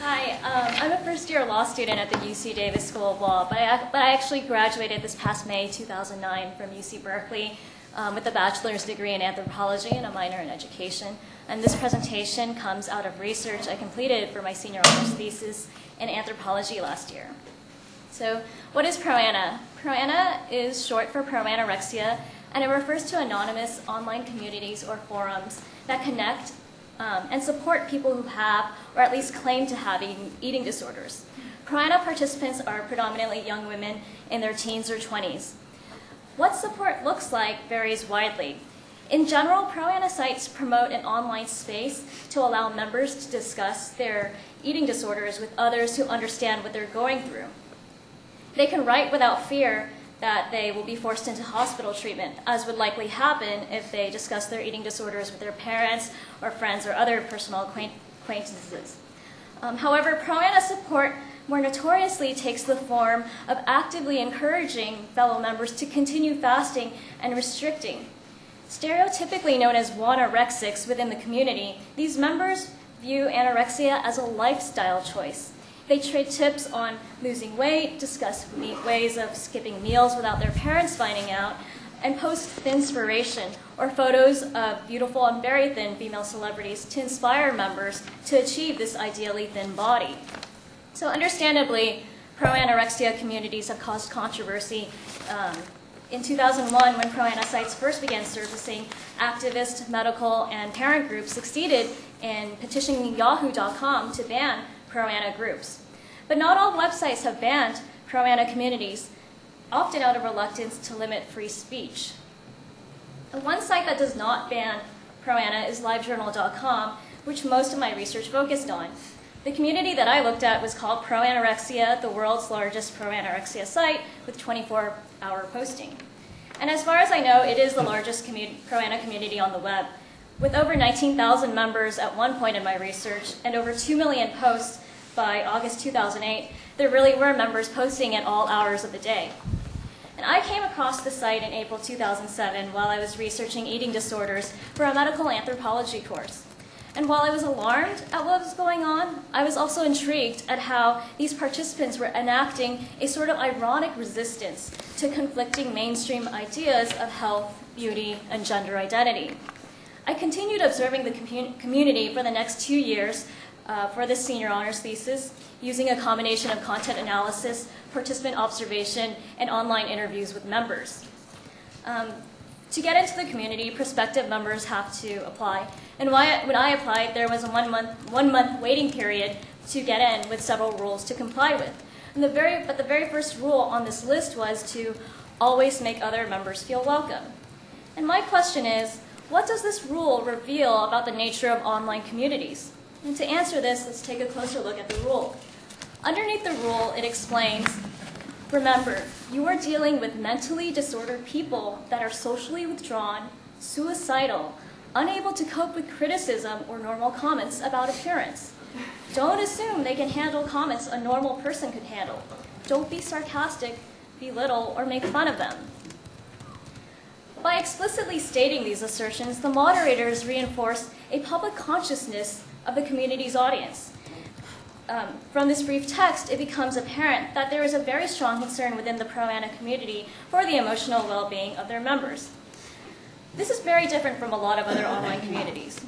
Hi, I'm a first-year law student at the UC Davis School of Law, but I actually graduated this past May 2009 from UC Berkeley with a bachelor's degree in anthropology and a minor in education. And this presentation comes out of research I completed for my senior honors thesis in anthropology last year. So, what is ProAna? ProAna is short for pro-anorexia, and it refers to anonymous online communities or forums that connect and support people who have, or at least claim to have, eating disorders. ProAna participants are predominantly young women in their teens or 20s. What support looks like varies widely. In general, ProAna sites promote an online space to allow members to discuss their eating disorders with others who understand what they're going through. They can write without fear that they will be forced into hospital treatment, as would likely happen if they discuss their eating disorders with their parents or friends or other personal acquaintances. However, ProAna support more notoriously takes the form of actively encouraging fellow members to continue fasting and restricting. Stereotypically known as anorexics within the community, these members view anorexia as a lifestyle choice. They trade tips on losing weight, discuss ways of skipping meals without their parents finding out, and post inspiration or photos of beautiful and very thin female celebrities to inspire members to achieve this ideally thin body. So understandably, pro-anorexia communities have caused controversy. In 2001, when ProAna sites first began surfacing, activist, medical, and parent groups succeeded in petitioning Yahoo.com to ban ProAna groups. But not all websites have banned ProAna communities, often out of reluctance to limit free speech. And one site that does not ban ProAna is LiveJournalcom, which most of my research focused on. The community that I looked at was called ProAnorexia, the world's largest pro-anorexia site with 24-hour posting. And as far as I know, it is the largest ProAna community on the web. With over 19,000 members at one point in my research and over 2 million posts by August 2008, there really were members posting at all hours of the day. And I came across the site in April 2007 while I was researching eating disorders for a medical anthropology course. And while I was alarmed at what was going on, I was also intrigued at how these participants were enacting a sort of ironic resistance to conflicting mainstream ideas of health, beauty, and gender identity. I continued observing the community for the next 2 years for this senior honors thesis, using a combination of content analysis, participant observation, and online interviews with members. To get into the community, prospective members have to apply. And when I applied, there was a one month waiting period to get in with several rules to comply with. But the very first rule on this list was to always make other members feel welcome. And my question is, what does this rule reveal about the nature of online communities? And to answer this, let's take a closer look at the rule. Underneath the rule, it explains, remember, you are dealing with mentally disordered people that are socially withdrawn, suicidal, unable to cope with criticism or normal comments about appearance. Don't assume they can handle comments a normal person could handle. Don't be sarcastic, belittle, or make fun of them. By explicitly stating these assertions, the moderators reinforce a public consciousness of the community's audience. From this brief text, it becomes apparent that there is a very strong concern within the ProAna community for the emotional well-being of their members. This is very different from a lot of other online communities.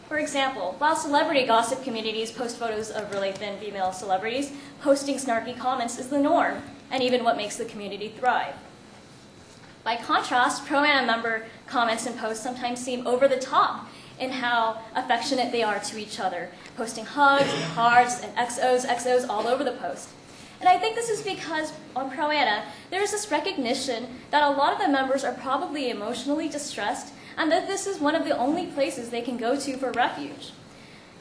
For example, while celebrity gossip communities post photos of really thin female celebrities, posting snarky comments is the norm, and even what makes the community thrive. By contrast, ProAna member comments and posts sometimes seem over the top in how affectionate they are to each other, posting hugs and hearts and XOs all over the post. And I think this is because on ProAna, there is this recognition that a lot of the members are probably emotionally distressed and that this is one of the only places they can go to for refuge.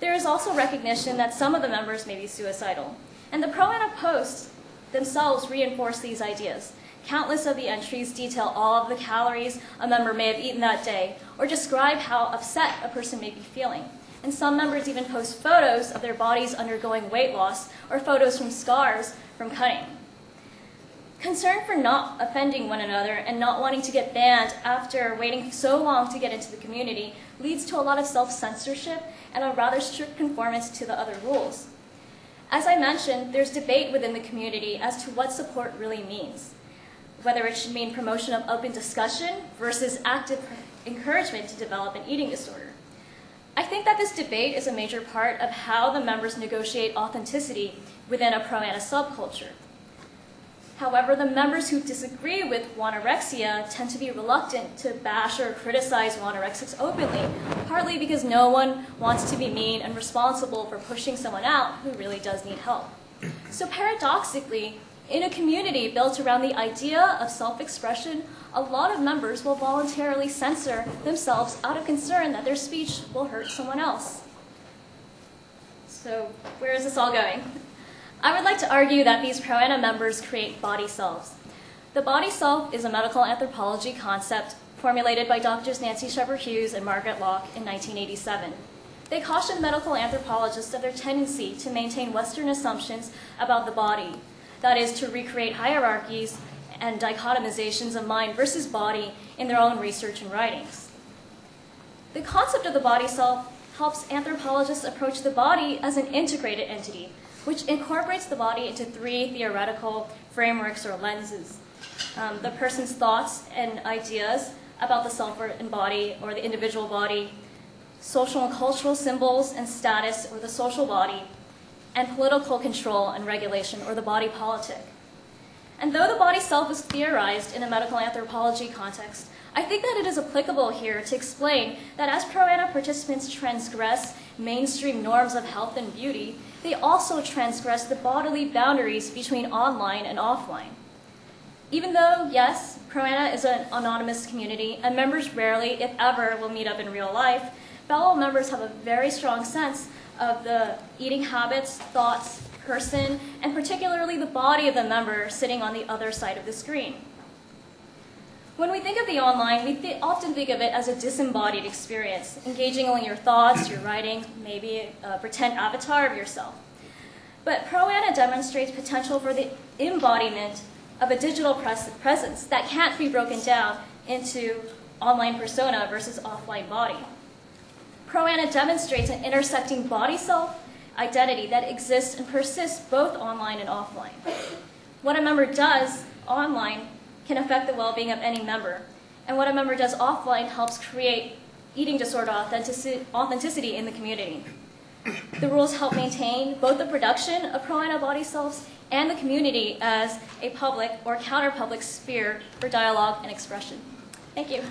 There is also recognition that some of the members may be suicidal. And the ProAna posts themselves reinforce these ideas. Countless of the entries detail all of the calories a member may have eaten that day, or describe how upset a person may be feeling. And some members even post photos of their bodies undergoing weight loss, or photos from scars from cutting. Concern for not offending one another and not wanting to get banned after waiting so long to get into the community leads to a lot of self-censorship and a rather strict conformance to the other rules. As I mentioned, there's debate within the community as to what support really means, whether it should mean promotion of open discussion versus active encouragement to develop an eating disorder. I think that this debate is a major part of how the members negotiate authenticity within a ProAna subculture. However, the members who disagree with anorexia tend to be reluctant to bash or criticize anorexics openly, partly because no one wants to be mean and responsible for pushing someone out who really does need help. So paradoxically, in a community built around the idea of self-expression, a lot of members will voluntarily censor themselves out of concern that their speech will hurt someone else. So where is this all going? I would like to argue that these ProAna members create body selves. The body self is a medical anthropology concept formulated by Drs. Nancy Shepherd-Hughes and Margaret Locke in 1987. They cautioned medical anthropologists of their tendency to maintain Western assumptions about the body, that is, to recreate hierarchies and dichotomizations of mind versus body in their own research and writings. The concept of the body self helps anthropologists approach the body as an integrated entity, which incorporates the body into three theoretical frameworks or lenses. The person's thoughts and ideas about the self and body, or the individual body, social and cultural symbols and status, or the social body, and political control and regulation, or the body politic. And though the body self is theorized in a medical anthropology context, I think that it is applicable here to explain that as ProAna participants transgress mainstream norms of health and beauty, they also transgress the bodily boundaries between online and offline. Even though, yes, ProAna is an anonymous community and members rarely, if ever, will meet up in real life, fellow members have a very strong sense of the eating habits, thoughts, person, and particularly the body of the member sitting on the other side of the screen. When we think of the online, we often think of it as a disembodied experience, engaging only your thoughts, your writing, maybe a pretend avatar of yourself. But ProAna demonstrates potential for the embodiment of a digital presence that can't be broken down into online persona versus offline body. ProAna demonstrates an intersecting body self identity that exists and persists both online and offline. What a member does online can affect the well-being of any member, and what a member does offline helps create eating disorder authenticity in the community. The rules help maintain both the production of ProAna body selves and the community as a public or counter-public sphere for dialogue and expression. Thank you.